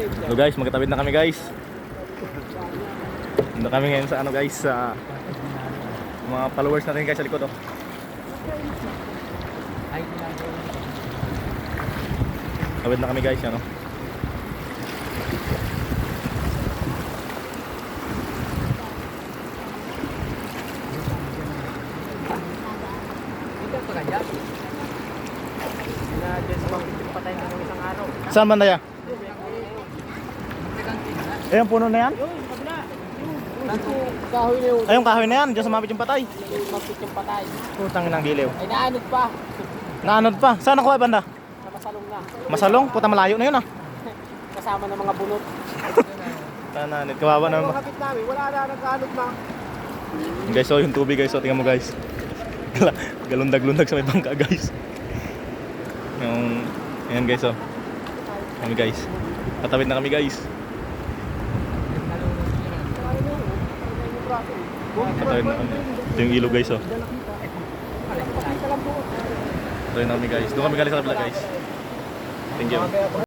So guys, magkatawid na kami guys. Nandito kami ngayon sa ano guys, sa mga followers natin guys sa likod oh. Tawid na kami guys, ano. Saan banda yan? Eh, yung puno na yan? Ay, yung kahoy na yan, dyan sumapit yung patay. Putang inang giliw. Ay, naanod pa. Naanod pa. Saan nakuha banda? Sa masalong na. Masalong? Puta malayo na yun ah. Kasama ng mga bunot. Tananit, kawawa naman. Mga kapit namin, wala na nagkaanod na. Guys, oh, yung tubig guys, oh, tingnan mo guys. Galundag-lundag sa may bangka guys. Yung, ayan guys, oh. Kami guys. Tatawid na kami guys. Tatawid na kami. Ito yung ilog guys, oh. Tatawid na kami guys. Doon kami galing sa kabila guys. Thank you.